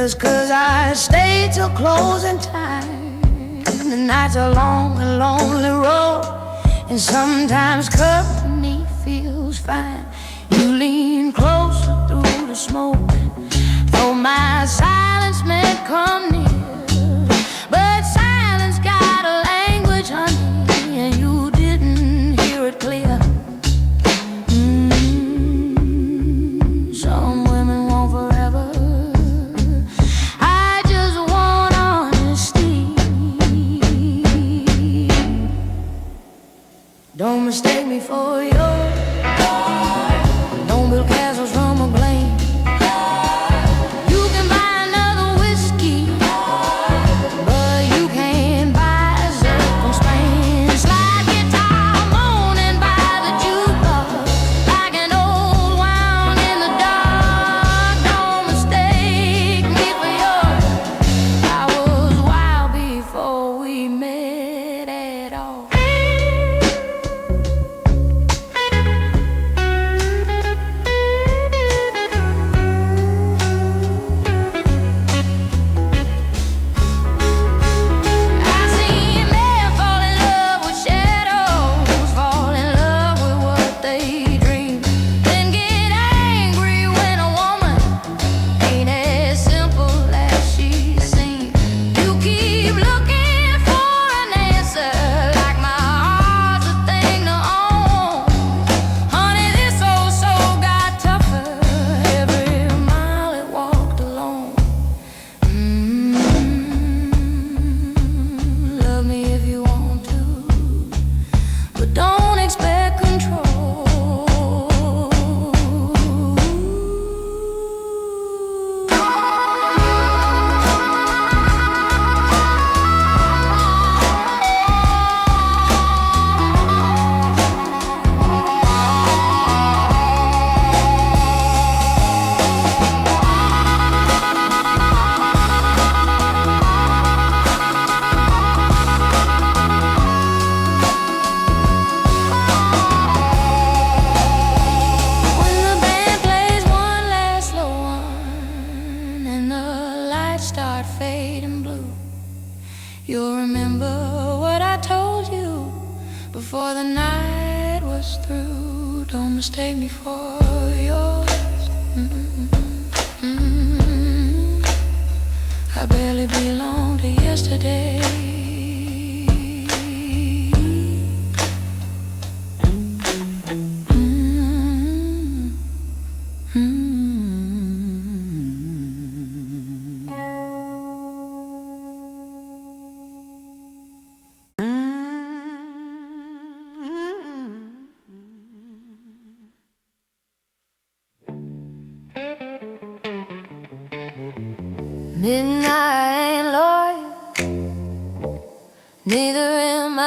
Just 'cause I stay till closing time. The night's a long and lonely road, and sometimes company feels fine. You lean closer through the smoke, though my silence may come near. But silence got a language, honey, and you didn't hear it clear. Some women want forever, I just want honesty. Don't mistake me for yours. Don't build castles from a blame. You can buy another whiskey, but you can't buy a circumstance. Slide guitar moaning by the jukebox, like an old wound in the dark. Don't mistake me for yours. I was wild before we met at all. Start fading blue. You'll remember what I told you before the night was through. Don't mistake me for yours. I barely belong to yesterday. Midnight ain't loyal, neither am I.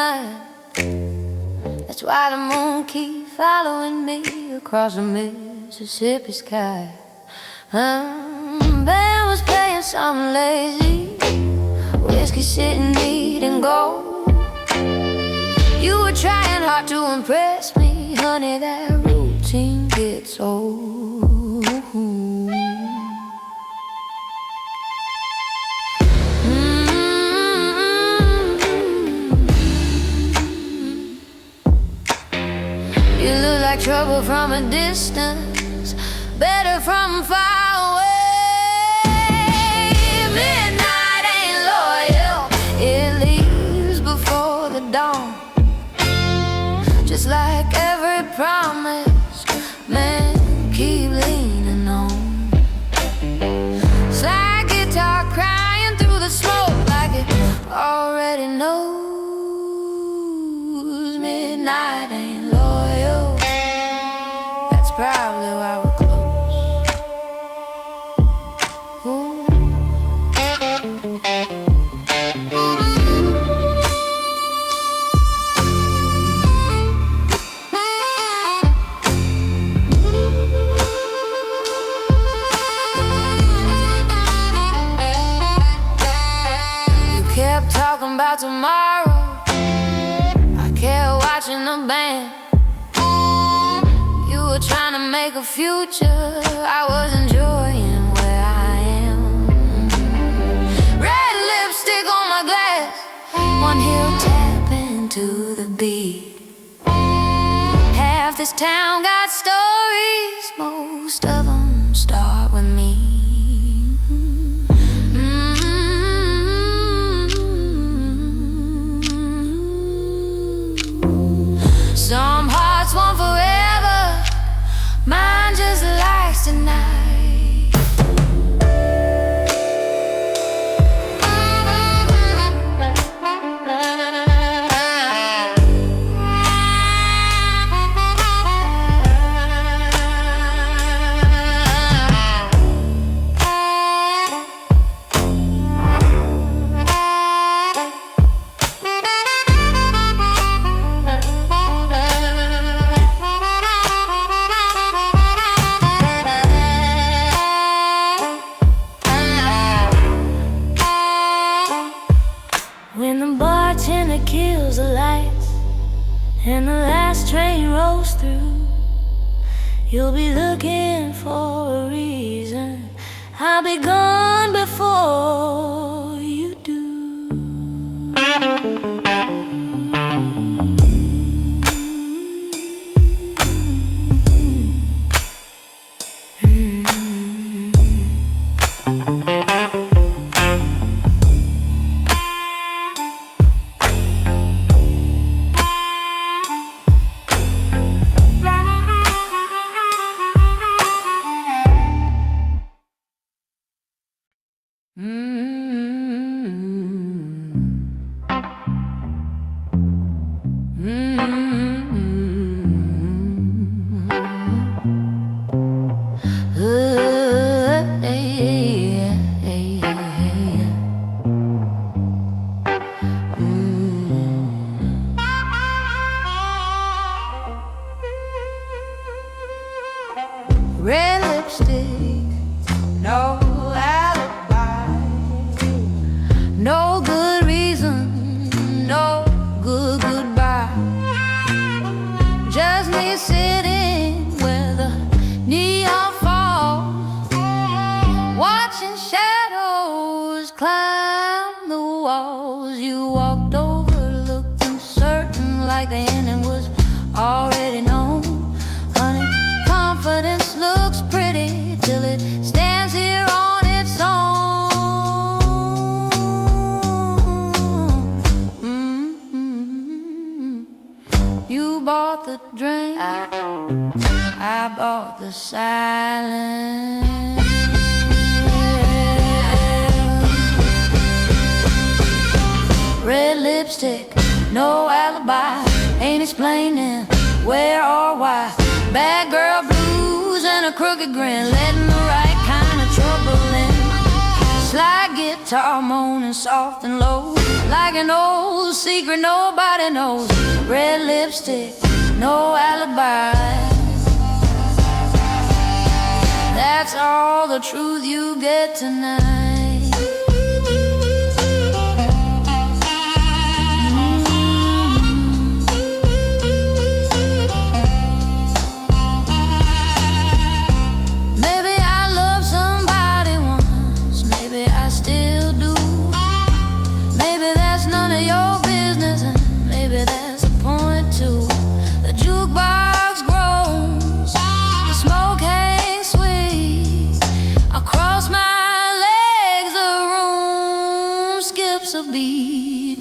That's why the moon keeps following me across the Mississippi sky. Band was playing something lazy, whiskey sitting neat and gold. You were trying hard to impress me, honey, that routine gets old. You look like trouble from a distance, better from far away. Midnight ain't loyal, it leaves before the dawn. Just like every promise, man, keep leaning on. Slide guitar crying through the smoke like it already knows. Midnight ain't loyal, that's probably why we're close. Ooh. You kept talking about tomorrow, I kept watching the band. You were trying to make a future, I was enjoying where I am. to the beat. Half this town got stories, most of them start with me. Some hearts want forever, mine just likes tonight. When the bartender kills the lights and the last train rolls through, you'll be looking for a reason. I'll be gone before you do. Red lipstick, no alibi, no good reason, no good goodbye. Just me sitting where the neon falls, watching shadows climb the walls. You walked over, looked uncertain, like the ending was already known. Honey, confidence looks pretty till it stands here on its own. You bought the drink, I bought the silence. Red lipstick, no alibi, ain't explaining where or why. Bad girl blues and a crooked grin, letting the right kind of trouble in. Slide guitar moaning soft and low, like an old secret nobody knows. Red lipstick, no alibi, that's all the truth you get tonight. None of your business, and maybe that's the point too. The jukebox grows, the smoke hangs sweet. Across my legs the room skips a beat.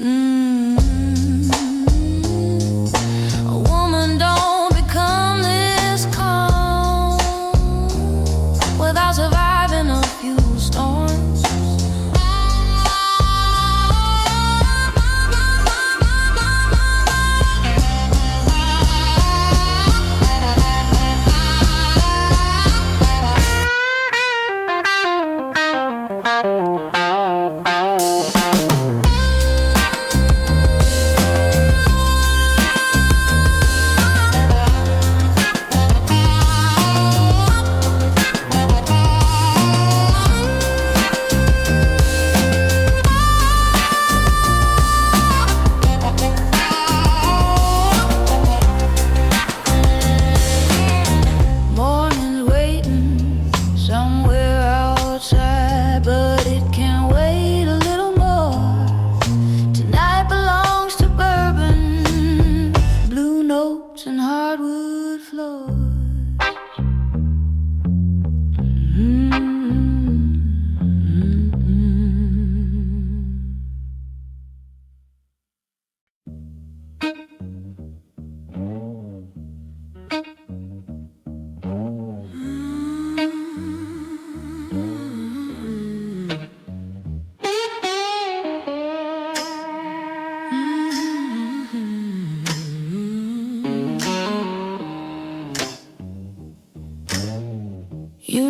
A woman don't become this calm without surviving a few storms.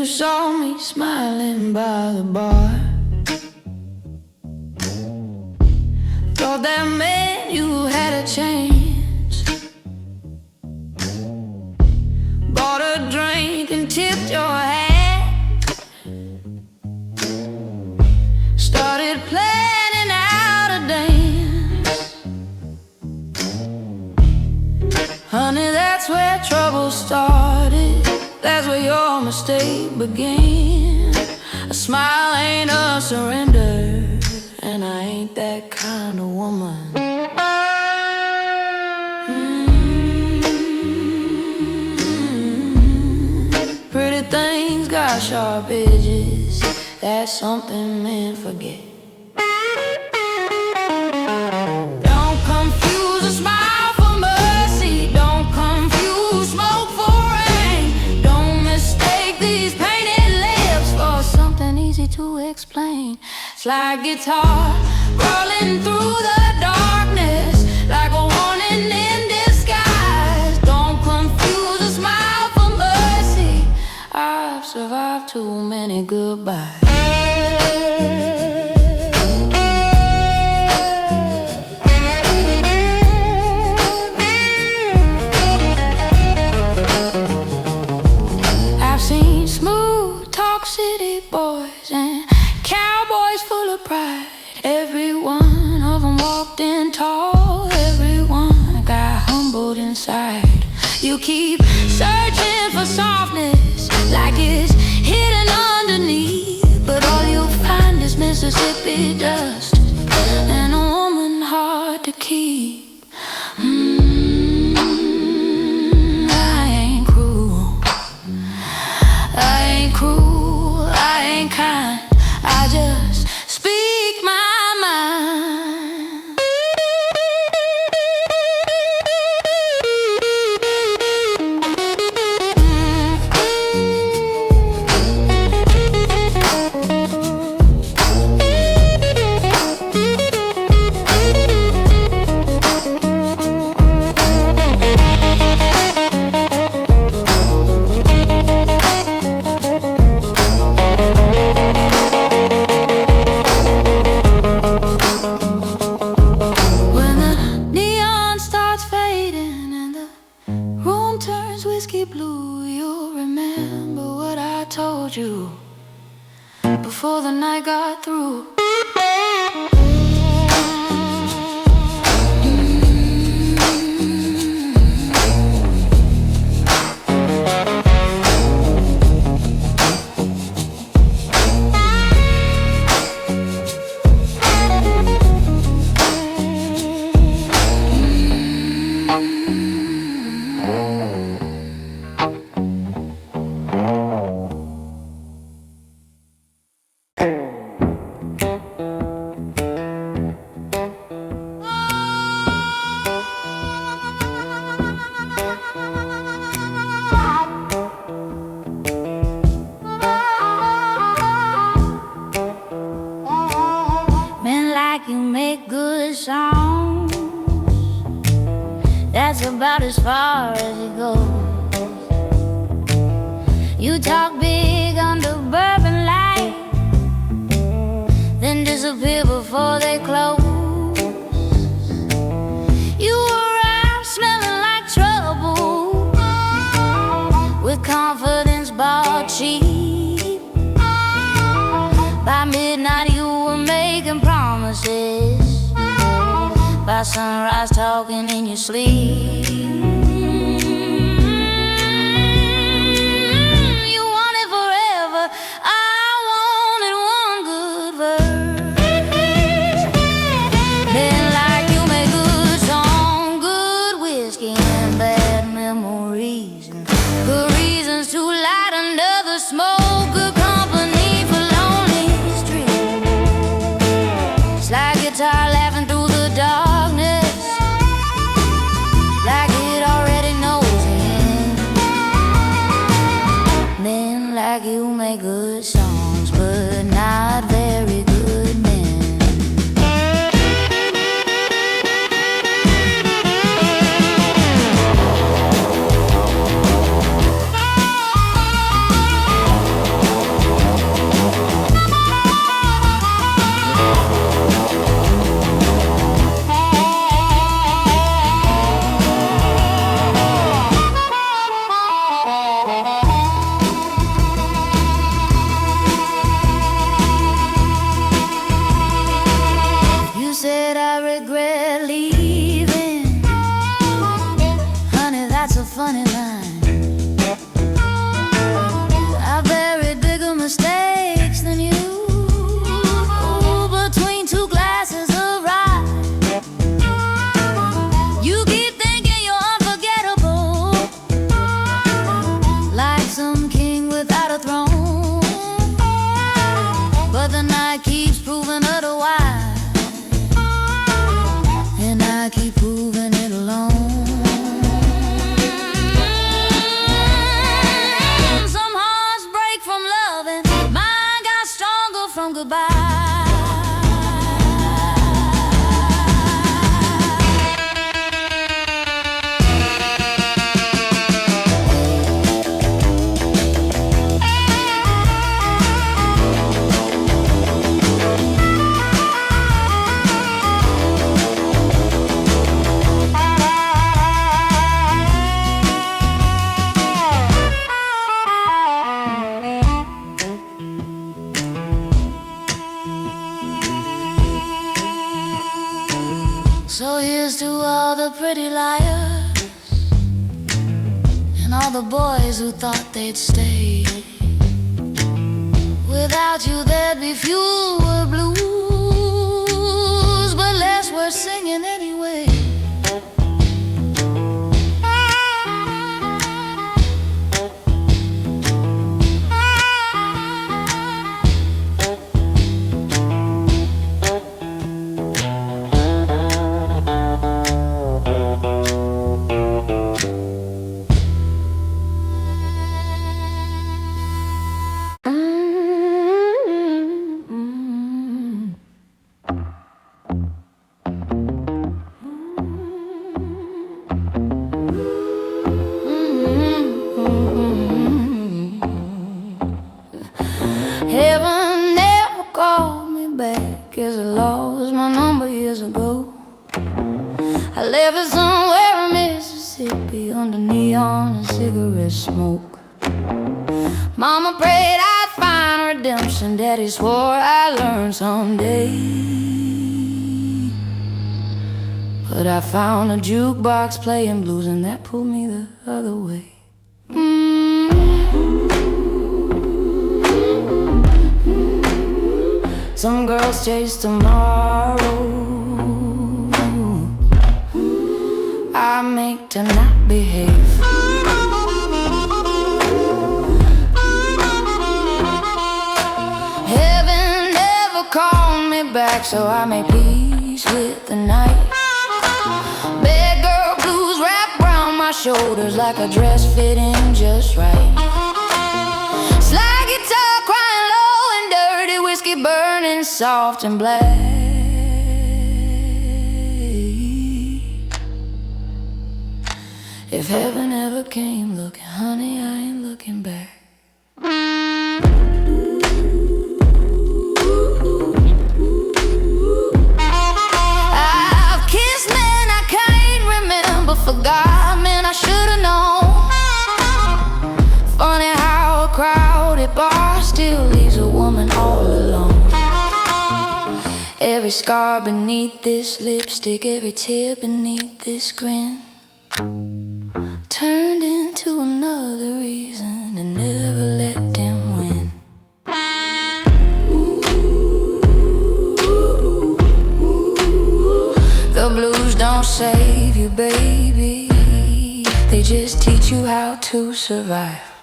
you saw me smiling by the bar. Thought that meant you had a chance. Bought a drink and tipped your hat. Started planning out a dance. Honey, that's where trouble started. That's where your mistake began. A smile ain't a surrender, and I ain't that kind of woman. Pretty things got sharp edges. That's something men forget. Don't confuse a smile for mercy. Don't confuse smoke for rain. Don't mistake these painted lips for something easy to explain. It's like guitar rolling through the darkness, like a warning in disguise. Don't confuse a smile for mercy. I've survived too many goodbyes. I've seen smooth talk city boys and cowboys full of pride. Every one of them walked in tall. Everyone got humbled inside. You keep searching for softness like it's hidden underneath, but all you'll find is Mississippi dust and a woman hard to keep. I ain't cruel. I ain't cruel. I ain't kind. I just speak my mind. When the neon starts fading and the room turns whiskey blue, you'll remember what I told you before the night got through. Men like you make good songs. That's about as far as it goes. You talk big under bourbon light, then disappear before they close. You arrive smelling like trouble, with confidence bought cheap. By midnight you were making promises, by sunrise talking in your sleep. You want it forever, I wanted one good verse. Men like you make good song, good whiskey and bad memories, and good reasons to light under the smoke, good company for lonely streets. It's like guitar laughing through the darkness, like it already So here's to all the pretty liars and all the boys who thought they'd stay. Without you there'd be fewer blues, but less worth singing anyway. Heaven never called me back, 'cause I lost my number years ago. I left it somewhere in Mississippi under neon and cigarette smoke. Mama prayed I'd find redemption, Daddy swore I'd learn someday. But I found a jukebox playing blues, and that pulled me the other way. Some girls chase tomorrow, I make to not behave. Heaven never called me back, so I made peace with the night. Bad girl blues wrapped around my shoulders like a dress fitting just right. Slide guitar crying low and dirty, whiskey burning soft and black. If heaven ever came looking, honey, I ain't looking back. I've kissed men I can't remember, forgot men I should've known. Funny how a crowded bar still leaves a woman all alone. Every scar beneath this lipstick, every tear beneath this grin turned into another reason to never let them win. The blues don't save you, baby, they just teach you how to survive.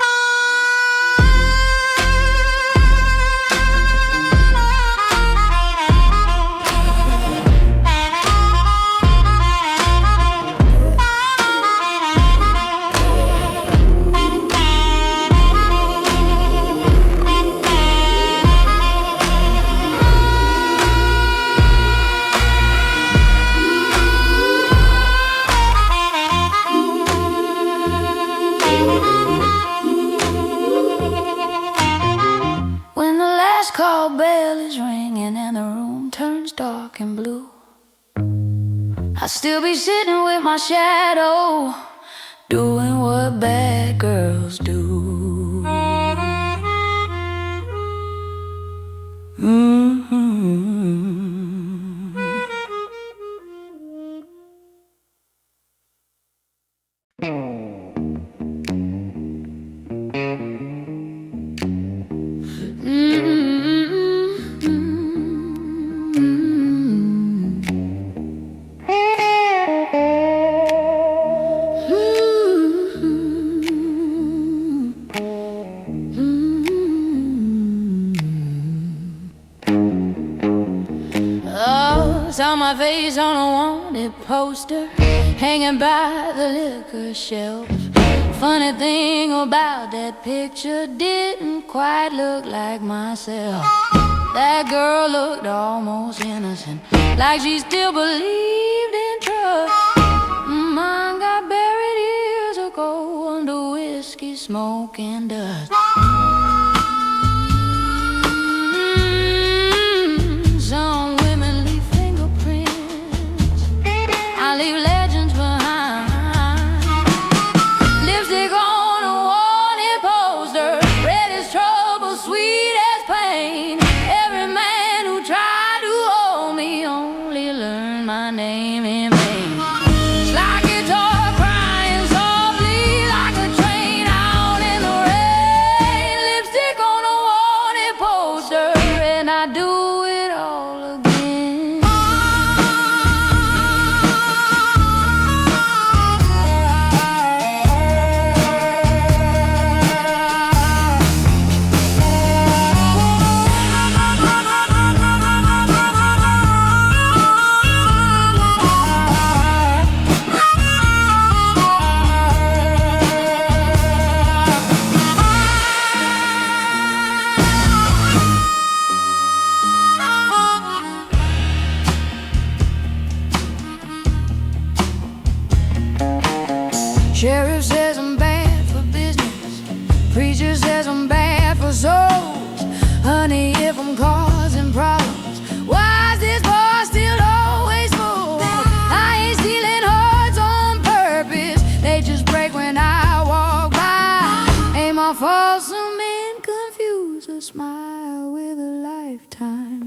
When the last call bell is ringing and the room turns dark and blue, I'll still be sitting with my shadow, doing what bad girls do. Saw my face on a wanted poster hanging by the liquor shelf. Funny thing about that picture, didn't quite look like myself. That girl looked almost innocent, like she still believed in trust. Mine got buried years ago under whiskey, smoke, and dust. Some women leave fingerprints, I leave legends behind. Lipstick on a wanted poster, red as trouble, sweet as pain. Every man who tried to hold me only learned my name in Sheriff says I'm bad for business. Preacher says I'm bad for souls. Honey, if I'm causing problems, why is this bar still always full? I ain't stealing hearts on purpose. They just break when I walk by. Ain't my fault some men confuse a smile with a lifetime.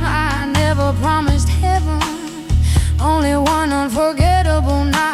I never promised heaven, only one unforgettable night.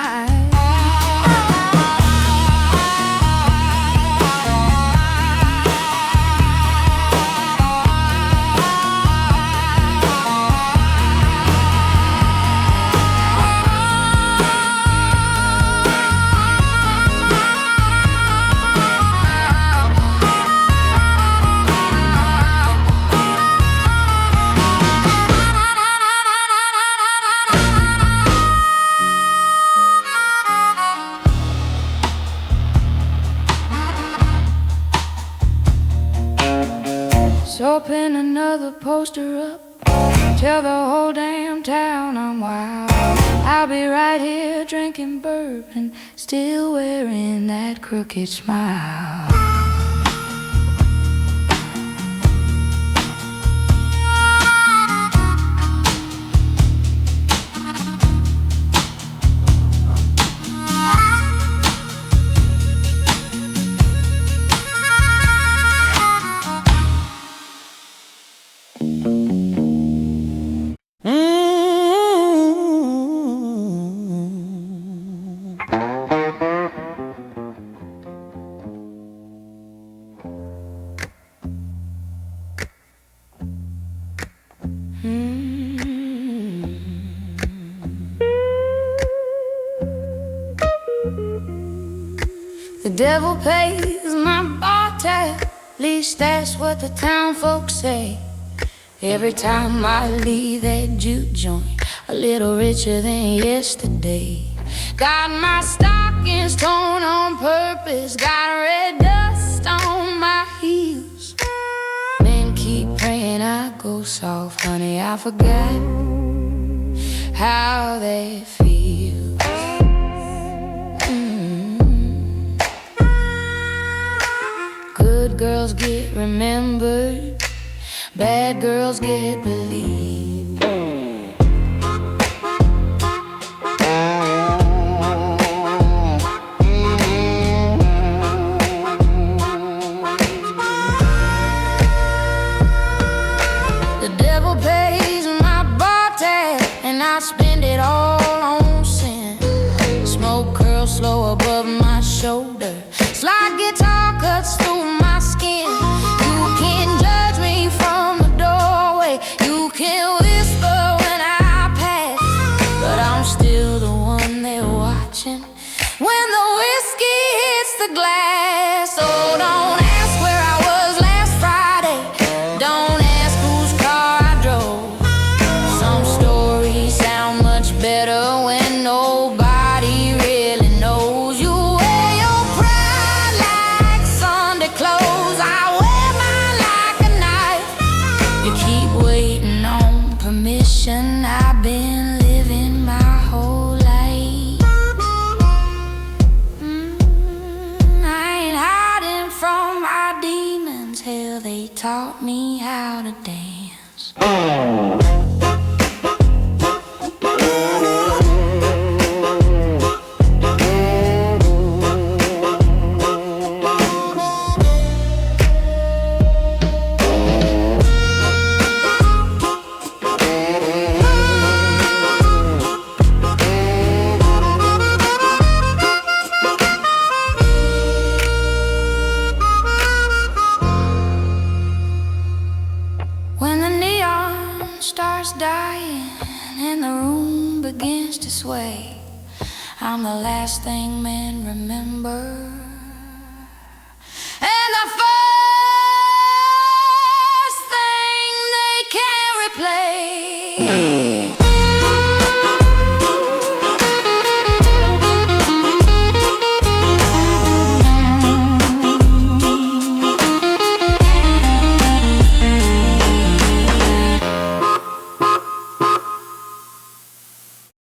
So pin another poster up, tell the whole damn town I'm wild. I'll be right here drinking bourbon, still wearing that crooked smile. The devil pays my bar tab, at least that's what the town folks say. Every time I leave that juke joint, a little richer than yesterday. Got my stockings torn on purpose, got red dust on my heels. Men keep praying I go soft, honey, I forgot how that feels. Good girls get remembered, bad girls get believed. The devil pays my bar tab, and I spend it all on sin. Smoke curls slow above my shoulder, slide guitar cuts through my skin. You can judge me from the doorway, you can whisper when I pass, but I'm still the one they're watching when the whiskey hits the glass. Oh, don't ask where I was last Friday, don't ask whose car I drove. Some stories sound much better when nobody really knows. You wear your pride like Sunday clothes, I wear mine like a knife. You keep waiting on permission, I've been living my whole life. I ain't hiding from my demons, hell, they taught me how to dance. When the neon starts dying and the room begins to sway, I'm the last thing men remember.